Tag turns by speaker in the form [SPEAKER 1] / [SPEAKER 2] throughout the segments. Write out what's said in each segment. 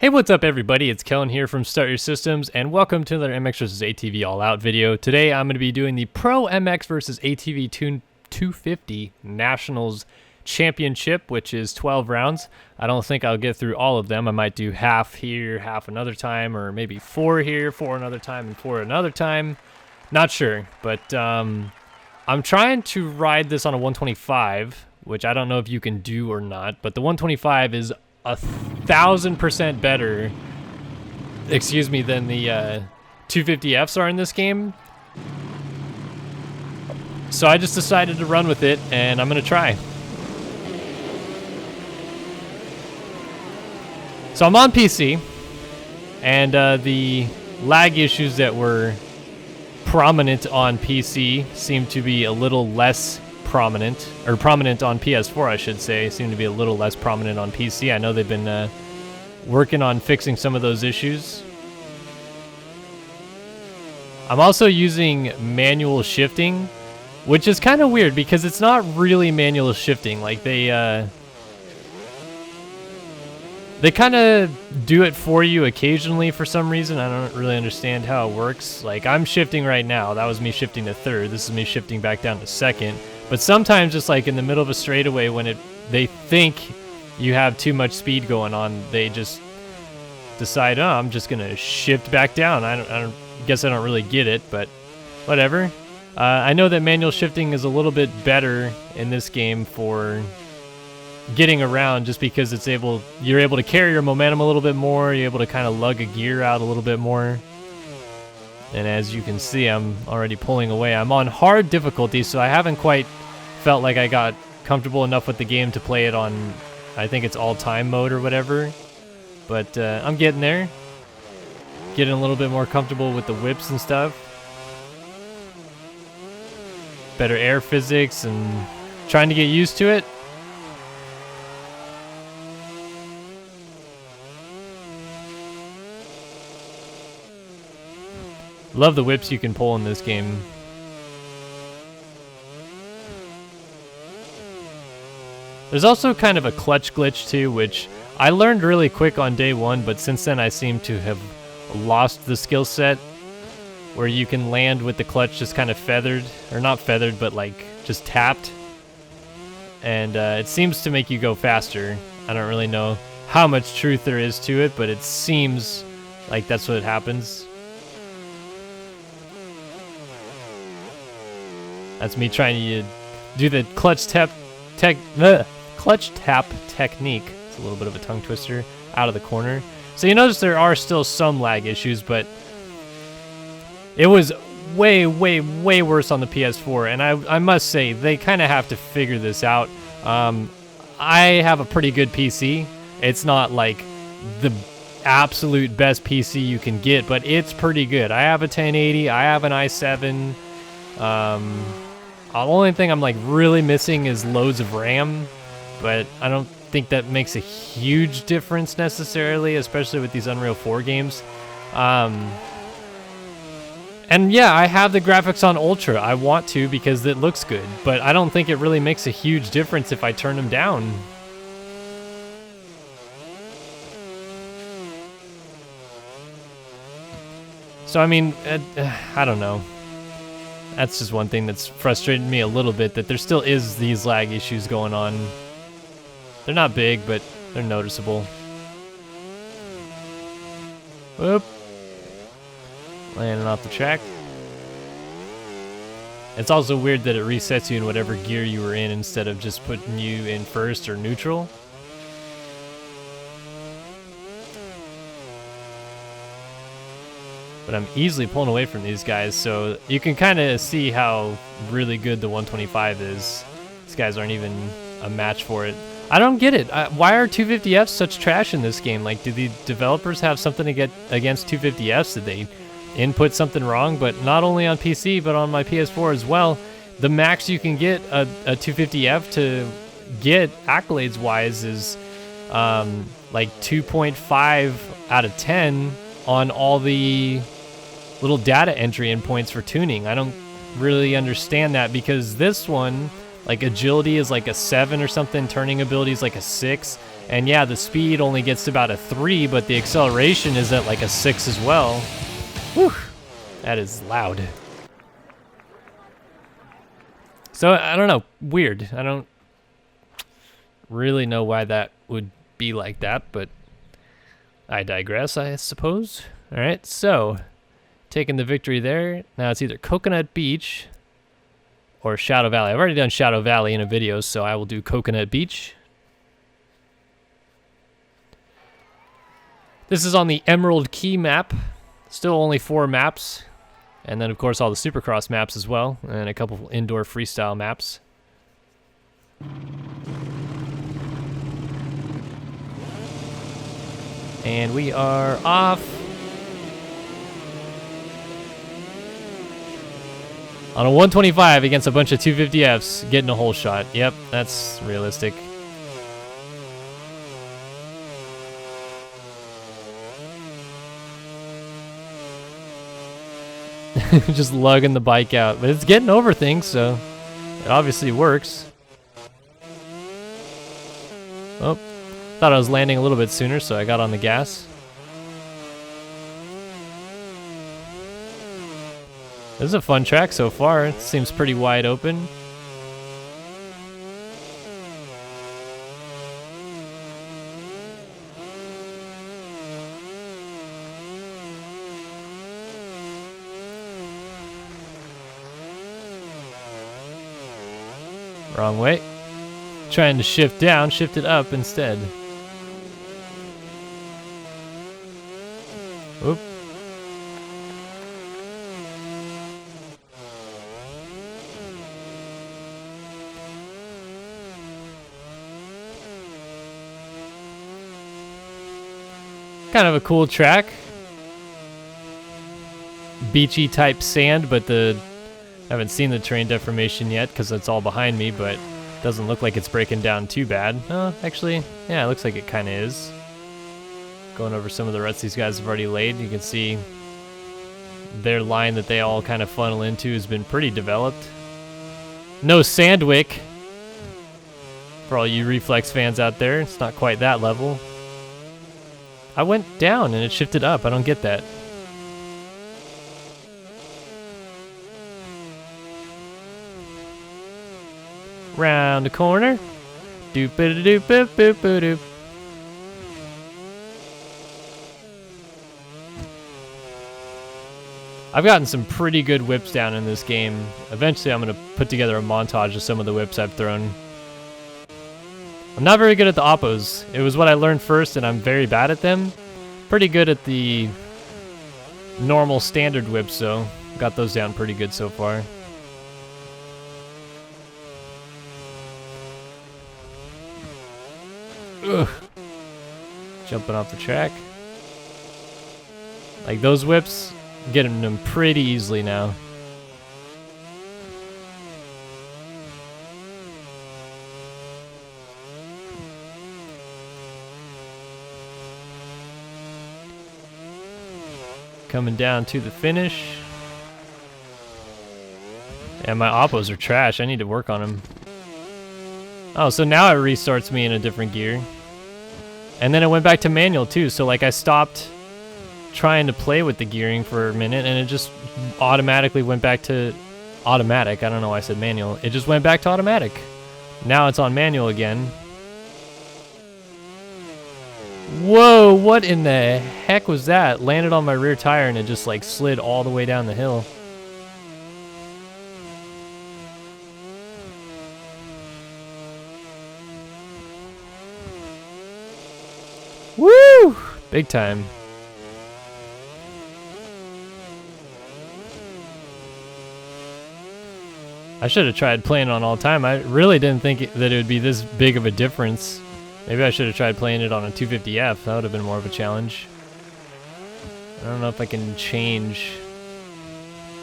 [SPEAKER 1] Hey, what's up everybody? It's Kellen here from Start Your Systems, and welcome to another MX vs ATV All Out video. Today I'm going to be doing the Pro MX vs ATV 250 Nationals Championship, which is 12 rounds. I don't think I'll get through all of them. I might do half here, half another time, or maybe 4 here, 4 another time, and 4 another time. Not sure, but I'm trying to ride this on a 125, which I don't know if you can do or not, but the 125 is 1,000% better, than the 250Fs are in this game. So I just decided to run with it, and I'm gonna try. So I'm on PC, and the lag issues that were prominent on PC seem to be a little less prominent on PS4, I should say, seem to be a little less prominent on PC. I know they've been working on fixing some of those issues. I'm also using manual shifting, which is kind of weird because it's not really manual shifting. Like they kind of do it for you occasionally for some reason. I don't really understand how it works. Like I'm shifting right now. That was me shifting to third. This is me shifting back down to second. But sometimes just like in the middle of a straightaway when they think you have too much speed going on, they just decide, oh, I'm just going to shift back down. I guess I don't really get it, but whatever. I know that manual shifting is a little bit better in this game for getting around, just because you're able to carry your momentum a little bit more. You're able to kind of lug a gear out a little bit more. And as you can see, I'm already pulling away. I'm on hard difficulty, so I haven't quite felt like I got comfortable enough with the game to play it on, I think it's all-time mode or whatever. But I'm getting there. Getting a little bit more comfortable with the whips and stuff. Better air physics and trying to get used to it. Love the whips you can pull in this game. There's also kind of a clutch glitch too, which I learned really quick on day one, but since then I seem to have lost the skill set where you can land with the clutch just kind of feathered, or not feathered, but like just tapped. And it seems to make you go faster. I don't really know how much truth there is to it, but it seems like that's what happens. That's me trying to do the clutch tap technique. It's a little bit of a tongue twister out of the corner. So you notice there are still some lag issues, but it was way, way, way worse on the PS4. And I must say, they kind of have to figure this out. I have a pretty good PC. It's not like the absolute best PC you can get, but it's pretty good. I have a 1080. I have an i7. The only thing I'm like really missing is loads of RAM, but I don't think that makes a huge difference necessarily, especially with these Unreal 4 games. And yeah, I have the graphics on Ultra. I want to because it looks good, but I don't think it really makes a huge difference if I turn them down. So I mean, I don't know. That's just one thing that's frustrated me a little bit, that there still is these lag issues going on. They're not big, but they're noticeable. Whoop. Landing off the track. It's also weird that it resets you in whatever gear you were in instead of just putting you in first or neutral. But I'm easily pulling away from these guys, so you can kind of see how really good the 125 is. These guys aren't even a match for it. I don't get it. Why are 250Fs such trash in this game? Like, do the developers have something to get against 250Fs? Did they input something wrong? But not only on PC, but on my PS4 as well. The max you can get a 250F to get accolades-wise is like 2.5 out of 10 on all the little data entry endpoints for tuning. I don't really understand that, because this one, like agility is like a 7 or something, turning ability is like a 6, And yeah, the speed only gets to about a 3, but the acceleration is at like a 6 as well. Whew, that is loud. So I don't know, weird. I don't really know why that would be like that, but I digress, I suppose. All right, so taking the victory there. Now it's either Coconut Beach or Shadow Valley. I've already done Shadow Valley in a video, so I will do Coconut Beach. This is on the Emerald Key map. Still only 4 maps. And then, of course, all the Supercross maps as well. And a couple indoor freestyle maps. And we are off. On a 125 against a bunch of 250Fs, getting a hole shot. Yep, that's realistic. Just lugging the bike out. But it's getting over things, so it obviously works. Oh, thought I was landing a little bit sooner, so I got on the gas. This is a fun track so far. It seems pretty wide open. Wrong way. Trying to shift down, shift it up instead. Oop. Kind of a cool track. Beachy type sand, but I haven't seen the terrain deformation yet because it's all behind me, but it doesn't look like it's breaking down too bad. Actually, yeah, it looks like it kind of is. Going over some of the ruts these guys have already laid, you can see their line that they all kind of funnel into has been pretty developed. No Sandwick. For all you Reflex fans out there, it's not quite that level. I went down and it shifted up. I don't get that. Round the corner. Doop doop doop boop boop boop doop. I've gotten some pretty good whips down in this game. Eventually I'm going to put together a montage of some of the whips I've thrown. I'm not very good at the oppos. It was what I learned first and I'm very bad at them. Pretty good at the normal standard whips though. Got those down pretty good so far. Ugh. Jumping off the track. Like those whips, getting them pretty easily now. Coming down to the finish. And my oppos are trash. I need to work on them. Oh, so now it restarts me in a different gear. And then it went back to manual too. So like I stopped trying to play with the gearing for a minute and it just automatically went back to automatic. I don't know why I said manual. It just went back to automatic. Now it's on manual again. Whoa, what in the heck was that? Landed on my rear tire and it just like slid all the way down the hill. Woo! Big time. I should have tried playing on all time. I really didn't think that it would be this big of a difference. Maybe I should have tried playing it on a 250F. That would have been more of a challenge. I don't know if I can change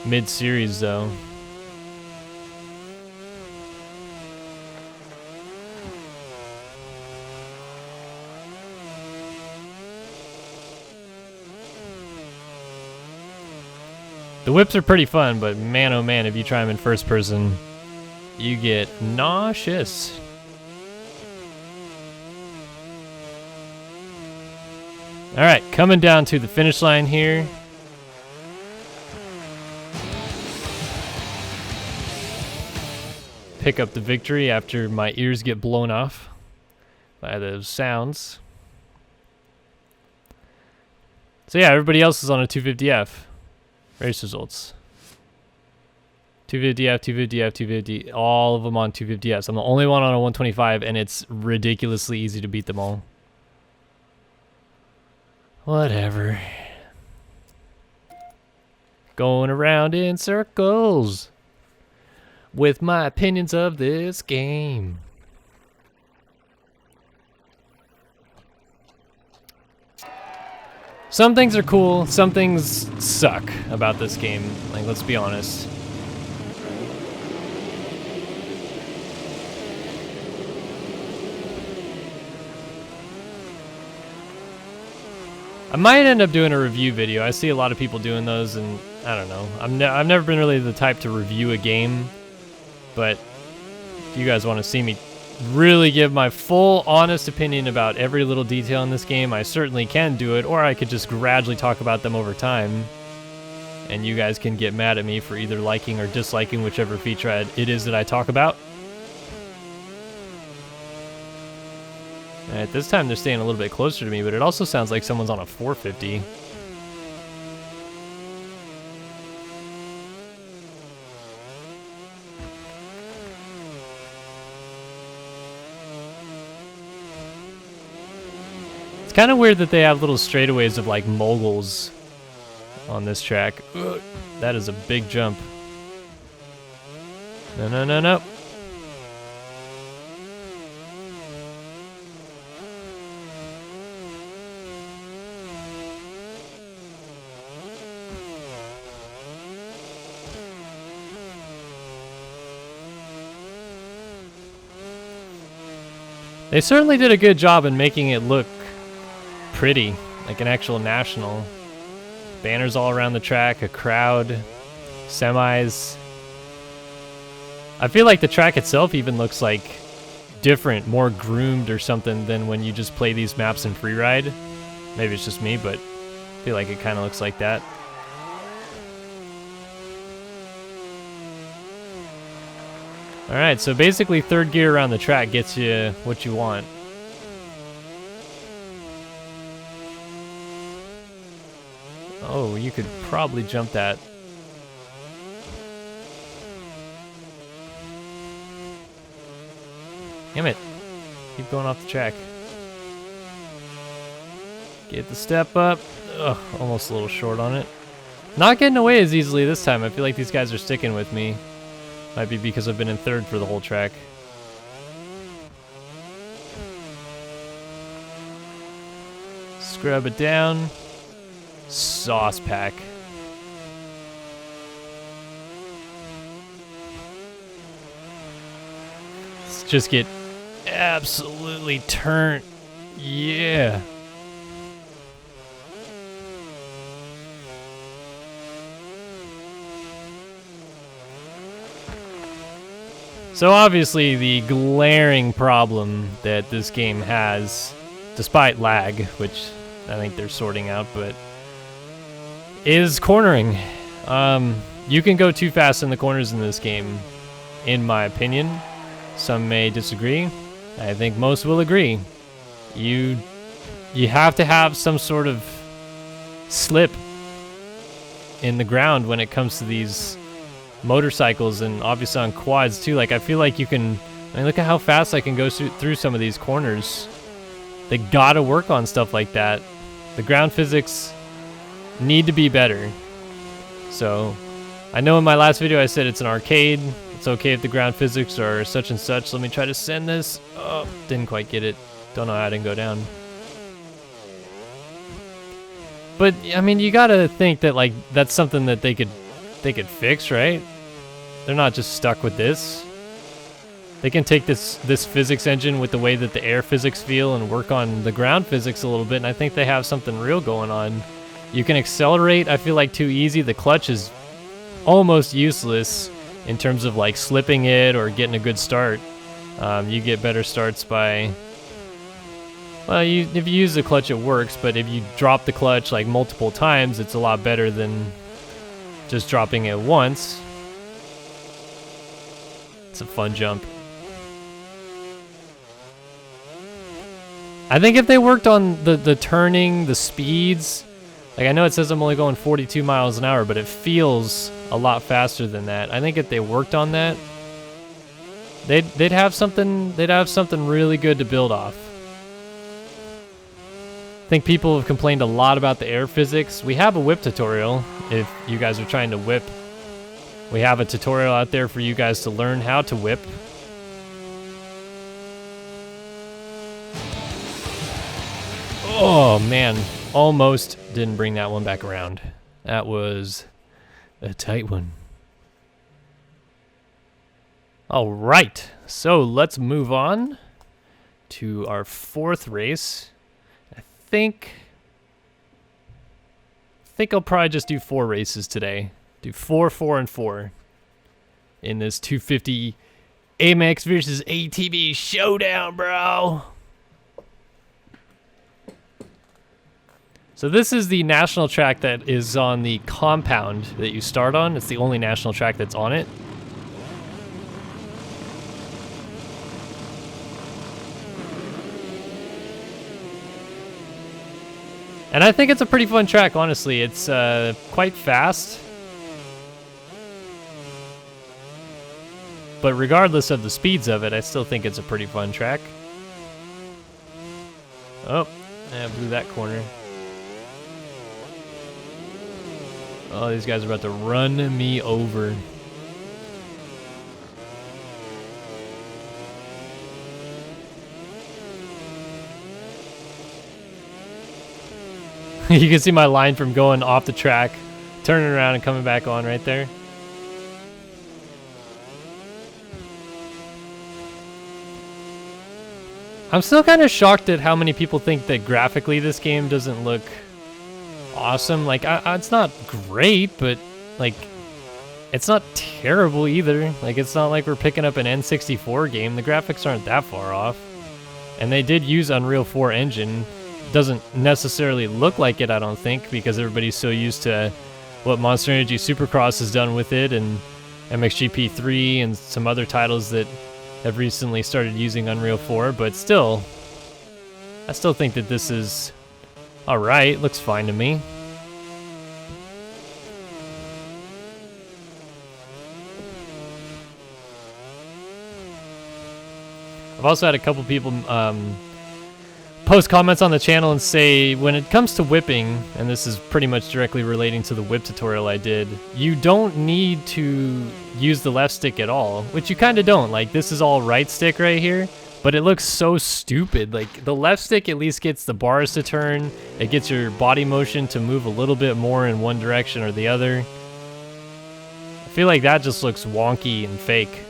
[SPEAKER 1] mid-series though. The whips are pretty fun, but man oh man, if you try them in first person, you get nauseous. All right, coming down to the finish line here. Pick up the victory after my ears get blown off by those sounds. So yeah, everybody else is on a 250F. Race results. 250F, 250F, 250, all of them on 250Fs. I'm the only one on a 125, and it's ridiculously easy to beat them all. Whatever. Going around in circles with my opinions of this game. Some things are cool, some things suck about this game. Like, let's be honest. I might end up doing a review video. I see a lot of people doing those, and I don't know. I've never been really the type to review a game, but if you guys want to see me really give my full, honest opinion about every little detail in this game, I certainly can do it, or I could just gradually talk about them over time, and you guys can get mad at me for either liking or disliking whichever feature it is that I talk about. Alright, this time they're staying a little bit closer to me, but it also sounds like someone's on a 450. It's kind of weird that they have little straightaways of like moguls on this track. Ugh, that is a big jump. No, no, no, no. They certainly did a good job in making it look pretty, like an actual national. Banners all around the track, a crowd, semis. I feel like the track itself even looks like different, more groomed or something than when you just play these maps in Freeride. Maybe it's just me, but I feel like it kind of looks like that. Alright, so basically third gear around the track gets you what you want. Oh, you could probably jump that. Damn it. Keep going off the track. Get the step up. Ugh, almost a little short on it. Not getting away as easily this time. I feel like these guys are sticking with me. Might be because I've been in third for the whole track. Scrub it down. Sauce pack. Let's just get absolutely turned. Yeah. So obviously the glaring problem that this game has, despite lag, which I think they're sorting out, but is cornering. You can go too fast in the corners in this game, in my opinion. Some may disagree. I think most will agree. You have to have some sort of slip in the ground when it comes to these motorcycles, and obviously on quads too. Like, I feel like you can, I mean, look at how fast I can go through some of these corners. They gotta work on stuff like that. The ground physics need to be better. So I know in my last video I said it's an arcade, it's okay if the ground physics are such and such. Let me try to send this. Oh, didn't quite get it. Don't know how I didn't go down. But I mean, you gotta think that like that's something that they could fix, right? They're not just stuck with this. They can take this physics engine with the way that the air physics feel and work on the ground physics a little bit, and I think they have something real going on. You can accelerate, I feel like, too easy. The clutch is almost useless in terms of like slipping it or getting a good start. You get better starts by Well, if you use the clutch, it works, but if you drop the clutch like multiple times, it's a lot better than just dropping it once. It's a fun jump. I think if they worked on the turning, the speeds, like I know it says I'm only going 42 miles an hour, but it feels a lot faster than that. I think if they worked on that, they'd have something really good to build off. I think people have complained a lot about the air physics. We have a whip tutorial if you guys are trying to whip. We have a tutorial out there for you guys to learn how to whip. Oh man, almost didn't bring that one back around. That was a tight one. All right, so let's move on to our fourth race. I think I'll probably just do 4 races today. Do 4, 4, and 4 in this 250 AMX versus ATV showdown, bro. So this is the national track that is on the compound that you start on. It's the only national track that's on it. And I think it's a pretty fun track, honestly. It's quite fast. But regardless of the speeds of it, I still think it's a pretty fun track. Oh, I blew that corner. Oh, these guys are about to run me over. You can see my line from going off the track, turning around and coming back on right there. I'm still kind of shocked at how many people think that graphically this game doesn't look awesome. Like, it's not great, but like, it's not terrible either. Like, it's not like we're picking up an N64 game. The graphics aren't that far off. And they did use Unreal 4 engine. Doesn't necessarily look like it, I don't think, because everybody's so used to what Monster Energy Supercross has done with it, and MXGP 3 and some other titles that have recently started using Unreal 4, but still, I still think that this is alright, looks fine to me. I've also had a couple people post comments on the channel and say, when it comes to whipping, and this is pretty much directly relating to the whip tutorial I did, you don't need to use the left stick at all, which you kind of don't. Like, this is all right stick right here, but it looks so stupid. Like, the left stick at least gets the bars to turn, it gets your body motion to move a little bit more in one direction or the other. I feel like that just looks wonky and fake.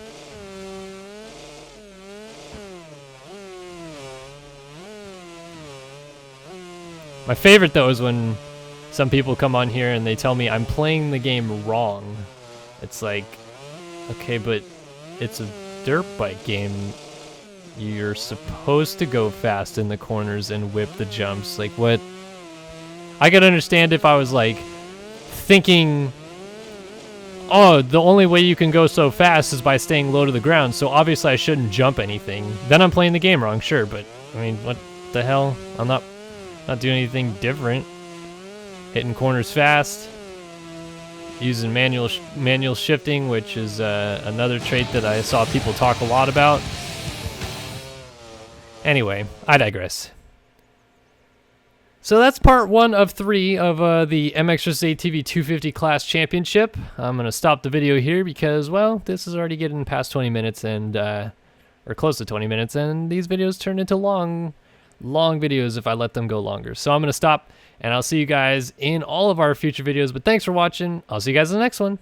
[SPEAKER 1] My favorite, though, is when some people come on here and they tell me I'm playing the game wrong. It's like, okay, but it's a dirt bike game. You're supposed to go fast in the corners and whip the jumps. Like, what? I could understand if I was, like, thinking, oh, the only way you can go so fast is by staying low to the ground, so obviously I shouldn't jump anything. Then I'm playing the game wrong, sure, but, I mean, what the hell? I'm not doing anything different. Hitting corners fast, using manual shifting, which is another trait that I saw people talk a lot about. Anyway, I digress. So that's part 1 of 3 of the MX vs ATV 250 class championship. I'm gonna stop the video here because, well, this is already getting past 20 minutes and or close to 20 minutes, and these videos turn into long videos if I let them go longer. So I'm going to stop, and I'll see you guys in all of our future videos. But thanks for watching. I'll see you guys in the next one.